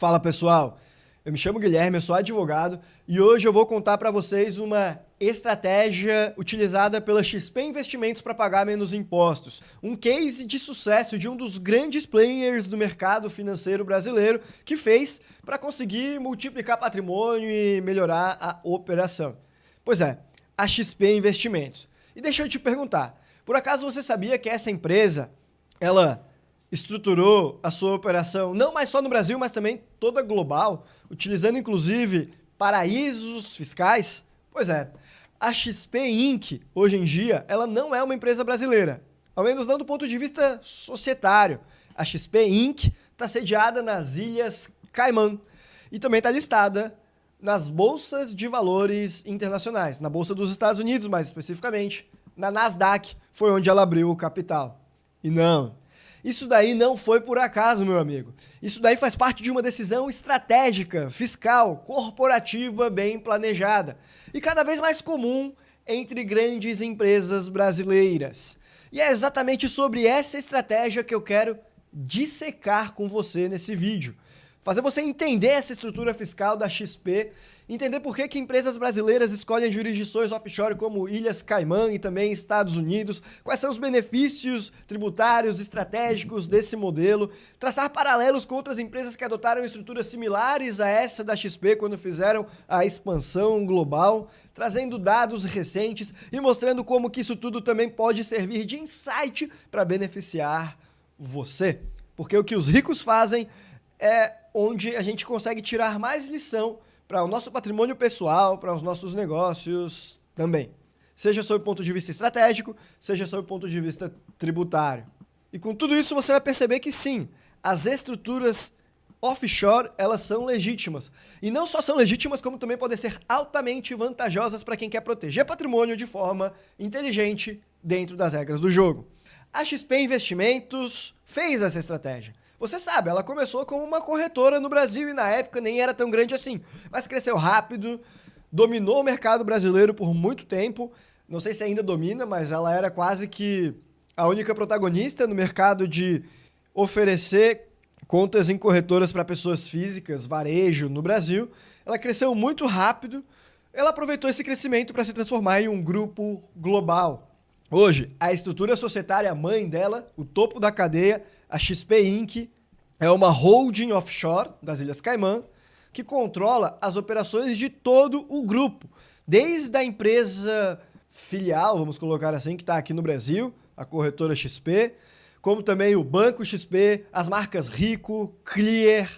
Fala pessoal, eu me chamo Guilherme, eu sou advogado e hoje eu vou contar para vocês uma estratégia utilizada pela XP Investimentos para pagar menos impostos. Um case de sucesso de um dos grandes players do mercado financeiro brasileiro que fez para conseguir multiplicar patrimônio e melhorar a operação. Pois é, a XP Investimentos. E deixa eu te perguntar, por acaso você sabia que essa empresa, ela estruturou a sua operação não mais só no Brasil, mas também toda global, utilizando inclusive paraísos fiscais? Pois é, a XP Inc., hoje em dia, ela não é uma empresa brasileira, ao menos não do ponto de vista societário. A XP Inc. está sediada nas Ilhas Caimã e também está listada nas bolsas de valores internacionais, na Bolsa dos Estados Unidos, mais especificamente, na Nasdaq, foi onde ela abriu o capital. E não, isso daí não foi por acaso, meu amigo. Isso daí faz parte de uma decisão estratégica, fiscal, corporativa bem planejada e cada vez mais comum entre grandes empresas brasileiras. E é exatamente sobre essa estratégia que eu quero dissecar com você nesse vídeo. Fazer você entender essa estrutura fiscal da XP, entender por que empresas brasileiras escolhem jurisdições offshore como Ilhas Caimã e também Estados Unidos, quais são os benefícios tributários estratégicos desse modelo, traçar paralelos com outras empresas que adotaram estruturas similares a essa da XP quando fizeram a expansão global, trazendo dados recentes e mostrando como que isso tudo também pode servir de insight para beneficiar você. Porque o que os ricos fazem é onde a gente consegue tirar mais lição para o nosso patrimônio pessoal, para os nossos negócios também. Seja sob o ponto de vista estratégico, seja sob o ponto de vista tributário. E com tudo isso você vai perceber que sim, as estruturas offshore, elas são legítimas. E não só são legítimas, como também podem ser altamente vantajosas para quem quer proteger patrimônio de forma inteligente dentro das regras do jogo. A XP Investimentos fez essa estratégia. Você sabe, ela começou como uma corretora no Brasil e na época nem era tão grande assim, mas cresceu rápido, dominou o mercado brasileiro por muito tempo, não sei se ainda domina, mas ela era quase que a única protagonista no mercado de oferecer contas em corretoras para pessoas físicas, varejo no Brasil. Ela cresceu muito rápido, ela aproveitou esse crescimento para se transformar em um grupo global. Hoje, a estrutura societária mãe dela, o topo da cadeia, a XP Inc., é uma holding offshore das Ilhas Caimã que controla as operações de todo o grupo, desde a empresa filial, vamos colocar assim, que está aqui no Brasil, a corretora XP, como também o Banco XP, as marcas Rico, Clear,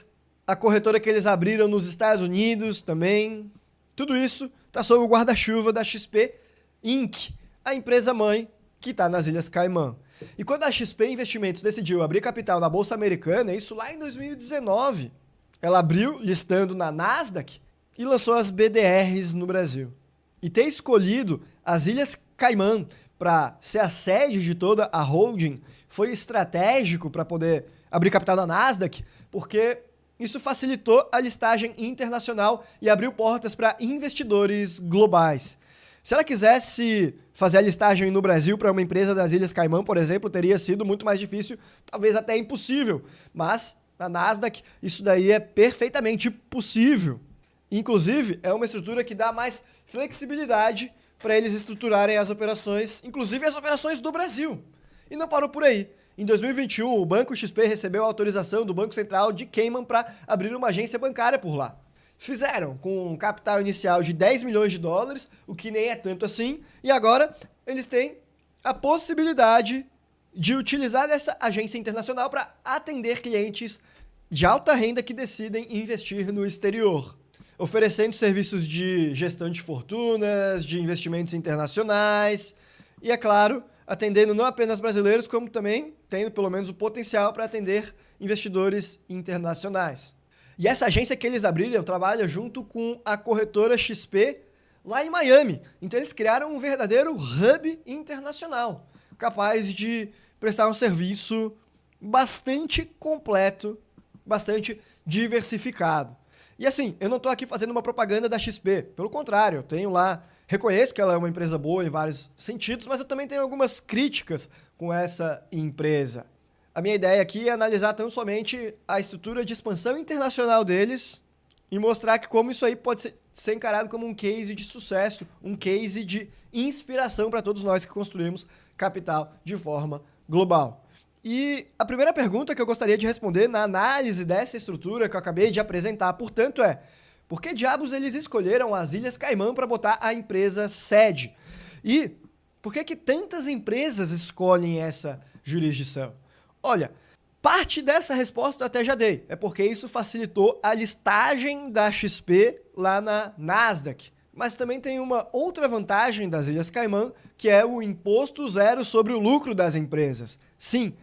a corretora que eles abriram nos Estados Unidos também. Tudo isso está sob o guarda-chuva da XP Inc., a empresa mãe que está nas Ilhas Caimã. E quando a XP Investimentos decidiu abrir capital na Bolsa Americana, isso lá em 2019, ela abriu listando na Nasdaq e lançou as BDRs no Brasil. E ter escolhido as Ilhas Caimã para ser a sede de toda a holding foi estratégico para poder abrir capital na Nasdaq, porque isso facilitou a listagem internacional e abriu portas para investidores globais. Se ela quisesse fazer a listagem no Brasil para uma empresa das Ilhas Caimã, por exemplo, teria sido muito mais difícil, talvez até impossível. Mas na Nasdaq isso daí é perfeitamente possível. Inclusive, é uma estrutura que dá mais flexibilidade para eles estruturarem as operações, inclusive as operações do Brasil. E não parou por aí. Em 2021, o Banco XP recebeu a autorização do Banco Central de Cayman para abrir uma agência bancária por lá. Fizeram com um capital inicial de 10 milhões de dólares, o que nem é tanto assim, e agora eles têm a possibilidade de utilizar essa agência internacional para atender clientes de alta renda que decidem investir no exterior, oferecendo serviços de gestão de fortunas, de investimentos internacionais e, é claro, atendendo não apenas brasileiros, como também tendo pelo menos o potencial para atender investidores internacionais. E essa agência que eles abriram trabalha junto com a corretora XP lá em Miami. Então eles criaram um verdadeiro hub internacional, capaz de prestar um serviço bastante completo, bastante diversificado. E assim, eu não estou aqui fazendo uma propaganda da XP, pelo contrário, eu tenho lá, reconheço que ela é uma empresa boa em vários sentidos, mas eu também tenho algumas críticas com essa empresa. A minha ideia aqui é analisar tão somente a estrutura de expansão internacional deles e mostrar que como isso aí pode ser encarado como um case de sucesso, um case de inspiração para todos nós que construímos capital de forma global. E a primeira pergunta que eu gostaria de responder na análise dessa estrutura que eu acabei de apresentar, portanto, é: por que diabos eles escolheram as Ilhas Caimã para botar a empresa sede? E por que tantas empresas escolhem essa jurisdição? Olha, parte dessa resposta eu até já dei. É porque isso facilitou a listagem da XP lá na Nasdaq. Mas também tem uma outra vantagem das Ilhas Caimã, que é o imposto zero sobre o lucro das empresas. Sim,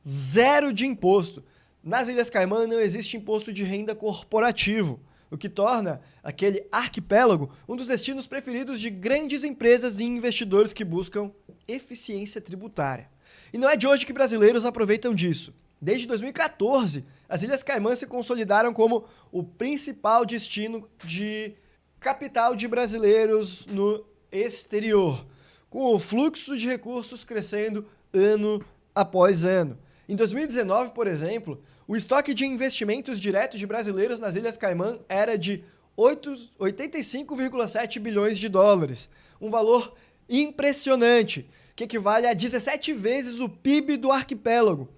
zero de imposto. Nas Ilhas Caimã não existe imposto de renda corporativo, o que torna aquele arquipélago um dos destinos preferidos de grandes empresas e investidores que buscam eficiência tributária. E não é de hoje que brasileiros aproveitam disso. Desde 2014, as Ilhas Caimã se consolidaram como o principal destino de capital de brasileiros no exterior, com o fluxo de recursos crescendo ano após ano. Em 2019, por exemplo, o estoque de investimentos diretos de brasileiros nas Ilhas Caimã era de 85,7 bilhões de dólares, um valor impressionante, que equivale a 17 vezes o PIB do arquipélago.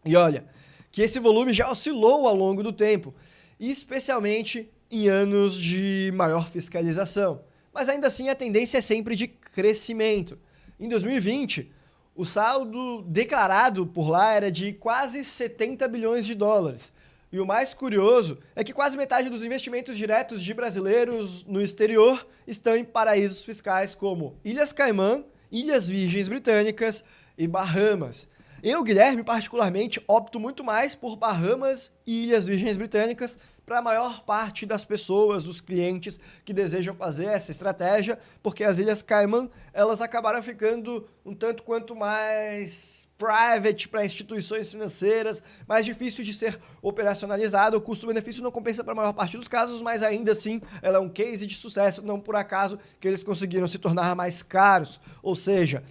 E olha, que esse volume já oscilou ao longo do tempo, especialmente em anos de maior fiscalização. Mas ainda assim a tendência é sempre de crescimento. Em 2020, o saldo declarado por lá era de quase 70 bilhões de dólares. E o mais curioso é que quase metade dos investimentos diretos de brasileiros no exterior estão em paraísos fiscais como Ilhas Caimã, Ilhas Virgens Britânicas e Bahamas. Eu, Guilherme, particularmente, opto muito mais por Bahamas e Ilhas Virgens Britânicas para a maior parte das pessoas, dos clientes que desejam fazer essa estratégia, porque as Ilhas Caimã, elas acabaram ficando um tanto quanto mais private para instituições financeiras, mais difícil de ser operacionalizado, o custo-benefício não compensa para a maior parte dos casos, mas ainda assim ela é um case de sucesso, não por acaso que eles conseguiram se tornar mais caros. Ou seja,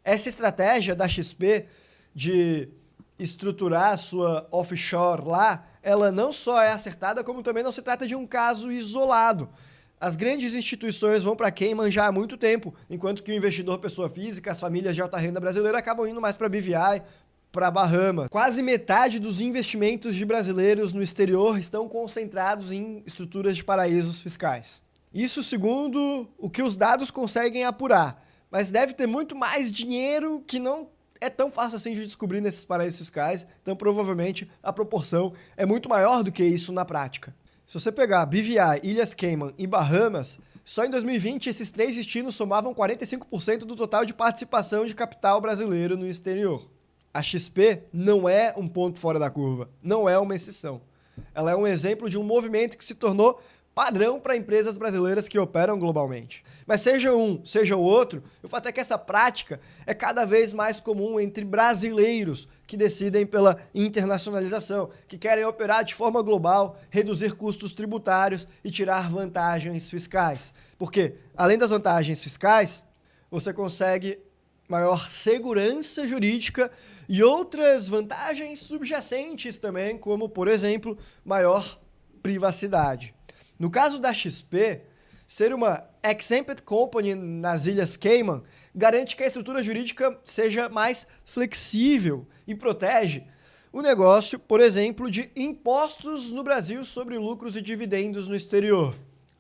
essa estratégia da XP de estruturar a sua offshore lá, ela não só é acertada, como também não se trata de um caso isolado. As grandes instituições vão para Cayman já há muito tempo, enquanto que o investidor pessoa física, as famílias de alta renda brasileira acabam indo mais para BVI, para Bahamas. Quase metade dos investimentos de brasileiros no exterior estão concentrados em estruturas de paraísos fiscais. Isso segundo o que os dados conseguem apurar, mas deve ter muito mais dinheiro que não é tão fácil assim de descobrir nesses paraísos fiscais, então provavelmente a proporção é muito maior do que isso na prática. Se você pegar BVI, Ilhas Cayman e Bahamas, só em 2020 esses três destinos somavam 45% do total de participação de capital brasileiro no exterior. A XP não é um ponto fora da curva, não é uma exceção. Ela é um exemplo de um movimento que se tornou padrão para empresas brasileiras que operam globalmente. Mas seja um, seja o outro, o fato é que essa prática é cada vez mais comum entre brasileiros que decidem pela internacionalização, que querem operar de forma global, reduzir custos tributários e tirar vantagens fiscais. Porque, além das vantagens fiscais, você consegue maior segurança jurídica e outras vantagens subjacentes também, como, por exemplo, maior privacidade. No caso da XP, ser uma exempt company nas Ilhas Cayman garante que a estrutura jurídica seja mais flexível e protege o negócio, por exemplo, de impostos no Brasil sobre lucros e dividendos no exterior.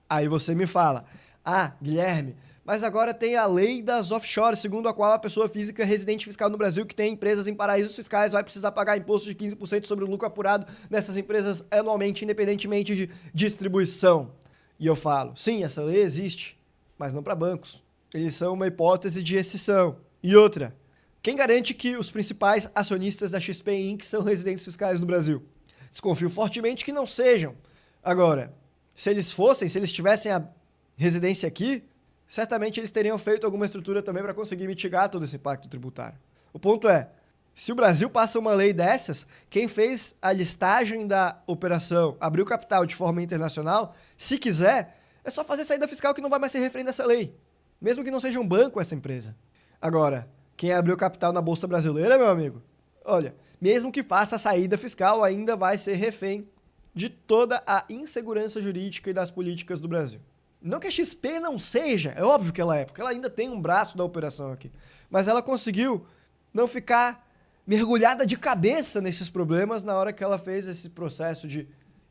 Aí você me fala: ah, Guilherme, mas agora tem a lei das offshores, segundo a qual a pessoa física residente fiscal no Brasil que tem empresas em paraísos fiscais vai precisar pagar imposto de 15% sobre o lucro apurado nessas empresas anualmente, independentemente de distribuição. E eu falo, sim, essa lei existe, mas não para bancos. Eles são uma hipótese de exceção. E outra, quem garante que os principais acionistas da XP Inc. são residentes fiscais no Brasil? Desconfio fortemente que não sejam. Agora, se eles tivessem a residência aqui, certamente eles teriam feito alguma estrutura também para conseguir mitigar todo esse impacto tributário. O ponto é, se o Brasil passa uma lei dessas, quem fez a listagem da operação, abriu capital de forma internacional, se quiser, é só fazer saída fiscal que não vai mais ser referente dessa lei, mesmo que não seja um banco essa empresa. Agora, quem abriu capital na Bolsa Brasileira, meu amigo, Olha, mesmo que faça a saída fiscal, ainda vai ser refém de toda a insegurança jurídica e das políticas do Brasil. Não que a XP não seja, é óbvio que ela é, porque ela ainda tem um braço da operação aqui. Mas ela conseguiu não ficar mergulhada de cabeça nesses problemas na hora que ela fez esse processo de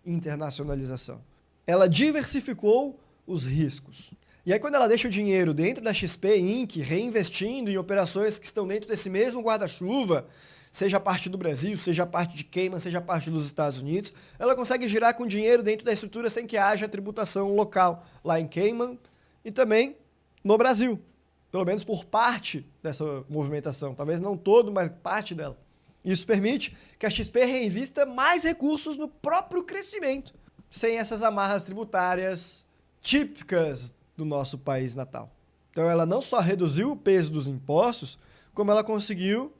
internacionalização. Ela diversificou os riscos. E aí, quando ela deixa o dinheiro dentro da XP Inc., reinvestindo em operações que estão dentro desse mesmo guarda-chuva, seja parte do Brasil, seja parte de Cayman, seja parte dos Estados Unidos, ela consegue girar com dinheiro dentro da estrutura sem que haja tributação local lá em Cayman e também no Brasil. Pelo menos por parte dessa movimentação. Talvez não todo, mas parte dela. Isso permite que a XP reinvista mais recursos no próprio crescimento, sem essas amarras tributárias típicas do nosso país natal. Então ela não só reduziu o peso dos impostos, como ela conseguiu,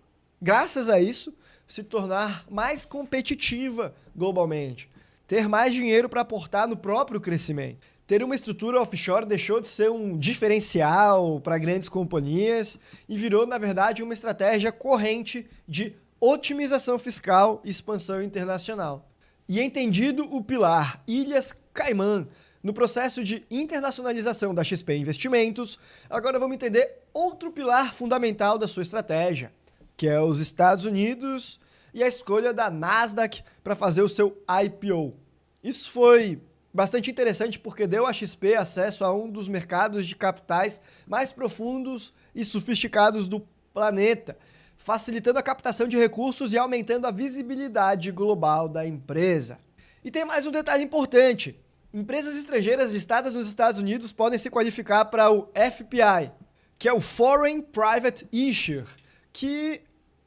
graças a isso, se tornar mais competitiva globalmente, ter mais dinheiro para aportar no próprio crescimento. Ter uma estrutura offshore deixou de ser um diferencial para grandes companhias e virou, na verdade, uma estratégia corrente de otimização fiscal e expansão internacional. E entendido o pilar Ilhas Caimã no processo de internacionalização da XP Investimentos, agora vamos entender outro pilar fundamental da sua estratégia, que é os Estados Unidos e a escolha da Nasdaq para fazer o seu IPO. Isso foi bastante interessante porque deu à XP acesso a um dos mercados de capitais mais profundos e sofisticados do planeta, facilitando a captação de recursos e aumentando a visibilidade global da empresa. E tem mais um detalhe importante. Empresas estrangeiras listadas nos Estados Unidos podem se qualificar para o FPI, que é o Foreign Private Issuer, que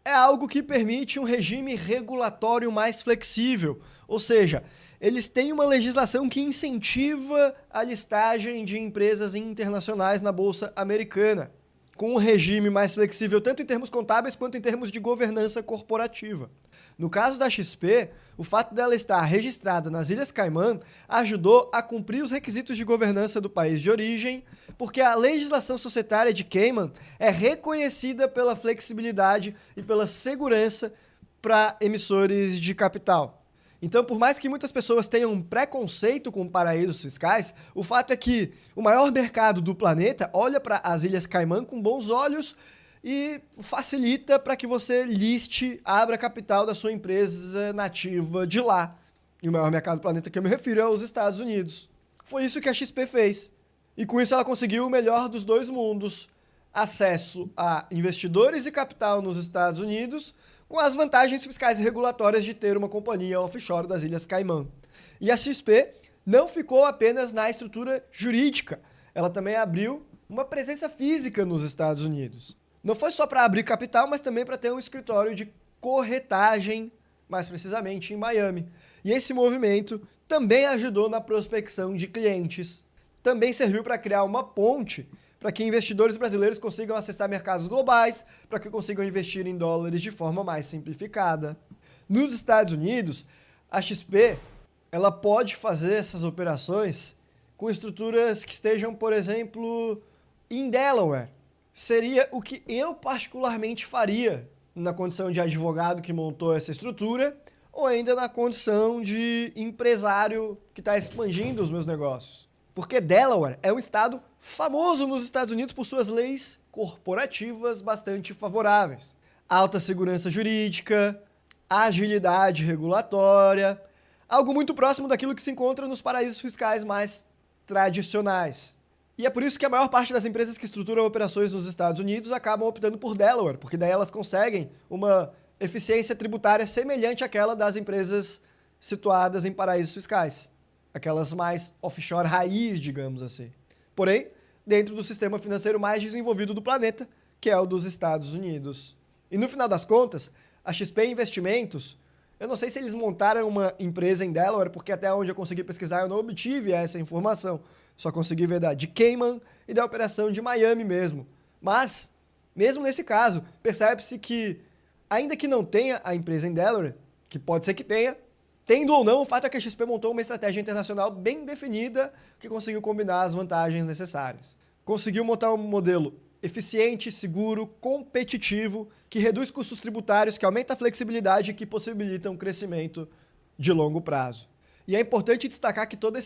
é algo que permite um regime regulatório mais flexível, ou seja, eles têm uma legislação que incentiva a listagem de empresas internacionais na Bolsa Americana, com um regime mais flexível tanto em termos contábeis quanto em termos de governança corporativa. No caso da XP, o fato dela estar registrada nas Ilhas Caimã ajudou a cumprir os requisitos de governança do país de origem, porque a legislação societária de Cayman é reconhecida pela flexibilidade e pela segurança para emissores de capital. Então, por mais que muitas pessoas tenham um preconceito com paraísos fiscais, o fato é que o maior mercado do planeta olha para as Ilhas Caimã com bons olhos e facilita para que você liste, abra capital da sua empresa nativa de lá. E o maior mercado do planeta que eu me refiro é os Estados Unidos. Foi isso que a XP fez. E com isso ela conseguiu o melhor dos dois mundos: acesso a investidores e capital nos Estados Unidos, com as vantagens fiscais e regulatórias de ter uma companhia offshore das Ilhas Caimã. E a XP não ficou apenas na estrutura jurídica, ela também abriu uma presença física nos Estados Unidos. Não foi só para abrir capital, mas também para ter um escritório de corretagem, mais precisamente em Miami. E esse movimento também ajudou na prospecção de clientes. Também serviu para criar uma ponte para que investidores brasileiros consigam acessar mercados globais, para que consigam investir em dólares de forma mais simplificada. Nos Estados Unidos, a XP ela pode fazer essas operações com estruturas que estejam, por exemplo, em Delaware. Seria o que eu particularmente faria na condição de advogado que montou essa estrutura, ou ainda na condição de empresário que está expandindo os meus negócios. Porque Delaware é um estado famoso nos Estados Unidos por suas leis corporativas bastante favoráveis. Alta segurança jurídica, agilidade regulatória, algo muito próximo daquilo que se encontra nos paraísos fiscais mais tradicionais. E é por isso que a maior parte das empresas que estruturam operações nos Estados Unidos acabam optando por Delaware, porque daí elas conseguem uma eficiência tributária semelhante àquela das empresas situadas em paraísos fiscais. Aquelas mais offshore raiz, digamos assim. Porém, dentro do sistema financeiro mais desenvolvido do planeta, que é o dos Estados Unidos. E no final das contas, a XP Investimentos, eu não sei se eles montaram uma empresa em Delaware, porque até onde eu consegui pesquisar eu não obtive essa informação. Só consegui ver da de Cayman e da operação de Miami mesmo. Mas, mesmo nesse caso, percebe-se que, ainda que não tenha a empresa em Delaware, que pode ser que tenha, tendo ou não, o fato é que a XP montou uma estratégia internacional bem definida que conseguiu combinar as vantagens necessárias. Conseguiu montar um modelo eficiente, seguro, competitivo, que reduz custos tributários, que aumenta a flexibilidade e que possibilita um crescimento de longo prazo. E é importante destacar que toda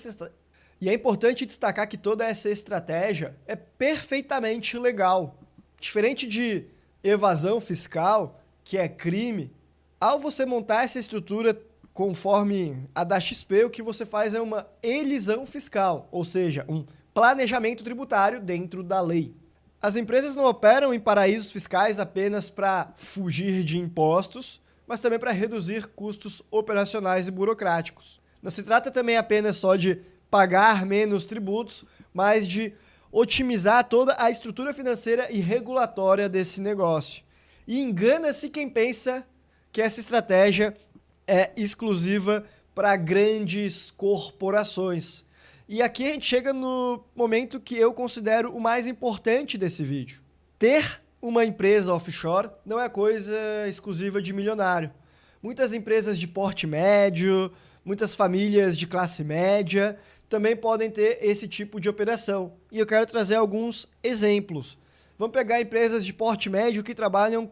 essa estratégia é perfeitamente legal. Diferente de evasão fiscal, que é crime, ao você montar essa estrutura conforme a da XP, o que você faz é uma elisão fiscal, ou seja, um planejamento tributário dentro da lei. As empresas não operam em paraísos fiscais apenas para fugir de impostos, mas também para reduzir custos operacionais e burocráticos. Não se trata também apenas só de pagar menos tributos, mas de otimizar toda a estrutura financeira e regulatória desse negócio. E engana-se quem pensa que essa estratégia é exclusiva para grandes corporações. E aqui a gente chega no momento que eu considero o mais importante desse vídeo. Ter uma empresa offshore não é coisa exclusiva de milionário. Muitas empresas de porte médio, muitas famílias de classe média também podem ter esse tipo de operação. E eu quero trazer alguns exemplos. Vamos pegar empresas de porte médio que trabalham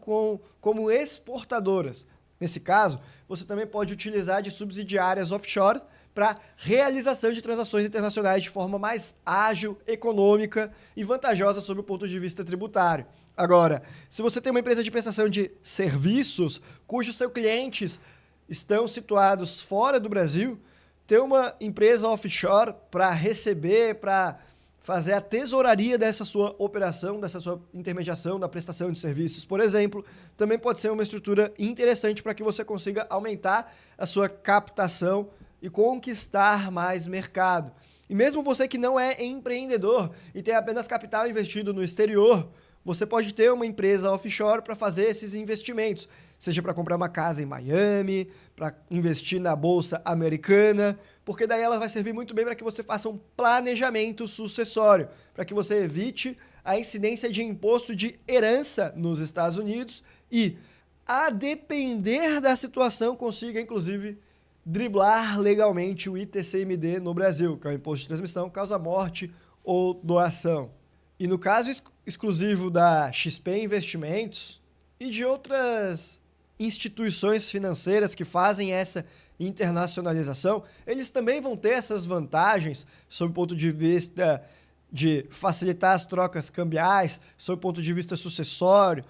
como exportadoras. Nesse caso, você também pode utilizar de subsidiárias offshore para realização de transações internacionais de forma mais ágil, econômica e vantajosa sob o ponto de vista tributário. Agora, se você tem uma empresa de prestação de serviços cujos seus clientes estão situados fora do Brasil, ter uma empresa offshore para receber, para fazer a tesouraria dessa sua operação, dessa sua intermediação, da prestação de serviços, por exemplo, também pode ser uma estrutura interessante para que você consiga aumentar a sua captação e conquistar mais mercado. E mesmo você que não é empreendedor e tem apenas capital investido no exterior, você pode ter uma empresa offshore para fazer esses investimentos, seja para comprar uma casa em Miami, para investir na bolsa americana, porque daí ela vai servir muito bem para que você faça um planejamento sucessório, para que você evite a incidência de imposto de herança nos Estados Unidos e, a depender da situação, consiga, inclusive, driblar legalmente o ITCMD no Brasil, que é o Imposto de Transmissão, causa-morte ou doação. E no caso exclusivo da XP Investimentos e de outras instituições financeiras que fazem essa internacionalização, eles também vão ter essas vantagens sob o ponto de vista de facilitar as trocas cambiais, sob o ponto de vista sucessório.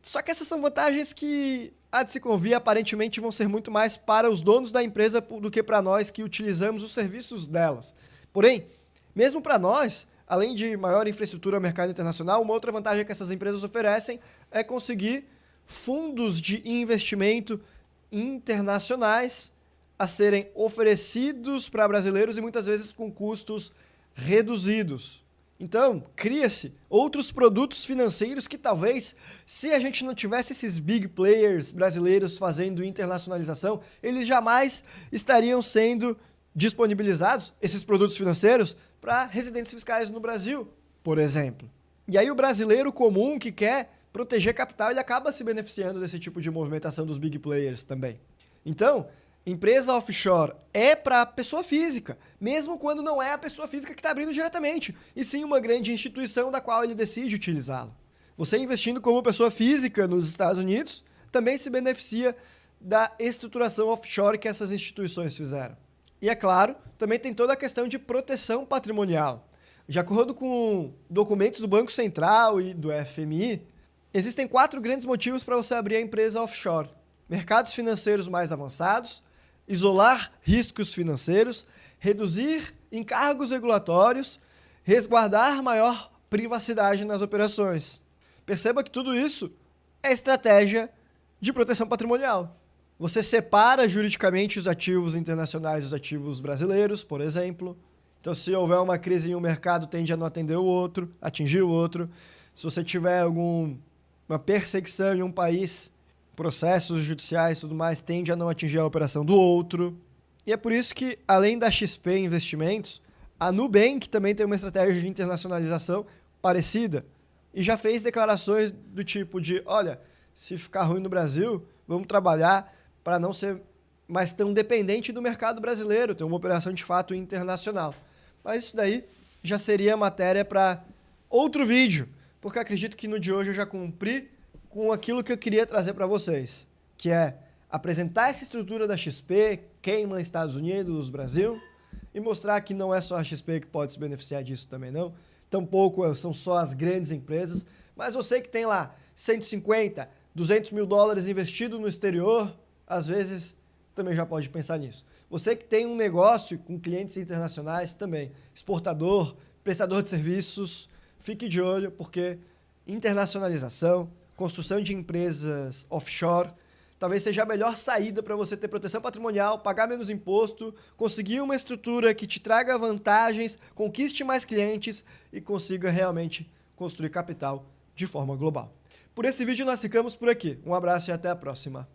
Só que essas são vantagens que, há de se convir, aparentemente vão ser muito mais para os donos da empresa do que para nós que utilizamos os serviços delas. Porém, mesmo para nós, além de maior infraestrutura ao mercado internacional, uma outra vantagem que essas empresas oferecem é conseguir fundos de investimento internacionais a serem oferecidos para brasileiros e muitas vezes com custos reduzidos. Então, cria-se outros produtos financeiros que talvez, se a gente não tivesse esses big players brasileiros fazendo internacionalização, eles jamais estariam sendo disponibilizados, esses produtos financeiros, para residentes fiscais no Brasil, por exemplo. E aí o brasileiro comum que quer proteger capital, ele acaba se beneficiando desse tipo de movimentação dos big players também. Então, empresa offshore é para pessoa física, mesmo quando não é a pessoa física que está abrindo diretamente, e sim uma grande instituição da qual ele decide utilizá-lo. Você investindo como pessoa física nos Estados Unidos, também se beneficia da estruturação offshore que essas instituições fizeram. E é claro, também tem toda a questão de proteção patrimonial. De acordo com documentos do Banco Central e do FMI, existem 4 grandes motivos para você abrir a empresa offshore: mercados financeiros mais avançados, isolar riscos financeiros, reduzir encargos regulatórios, resguardar maior privacidade nas operações. Perceba que tudo isso é estratégia de proteção patrimonial. Você separa juridicamente os ativos internacionais dos ativos brasileiros, por exemplo. Então, se houver uma crise em um mercado, tende a não atender o outro, atingir o outro. Se você tiver uma perseguição em um país, processos judiciais e tudo mais, tende a não atingir a operação do outro. E é por isso que, além da XP Investimentos, a Nubank também tem uma estratégia de internacionalização parecida e já fez declarações do tipo de, olha, se ficar ruim no Brasil, vamos trabalhar para não ser mais tão dependente do mercado brasileiro, ter uma operação de fato internacional. Mas isso daí já seria matéria para outro vídeo, porque eu acredito que no de hoje eu já cumpri com aquilo que eu queria trazer para vocês, que é apresentar essa estrutura da XP, Cayman, Estados Unidos, Brasil, e mostrar que não é só a XP que pode se beneficiar disso também não, tampouco são só as grandes empresas, mas você que tem lá 150, 200 mil dólares investido no exterior, às vezes também já pode pensar nisso. Você que tem um negócio com clientes internacionais também, exportador, prestador de serviços, fique de olho porque internacionalização, construção de empresas offshore, talvez seja a melhor saída para você ter proteção patrimonial, pagar menos imposto, conseguir uma estrutura que te traga vantagens, conquiste mais clientes e consiga realmente construir capital de forma global. Por esse vídeo nós ficamos por aqui. Um abraço e até a próxima.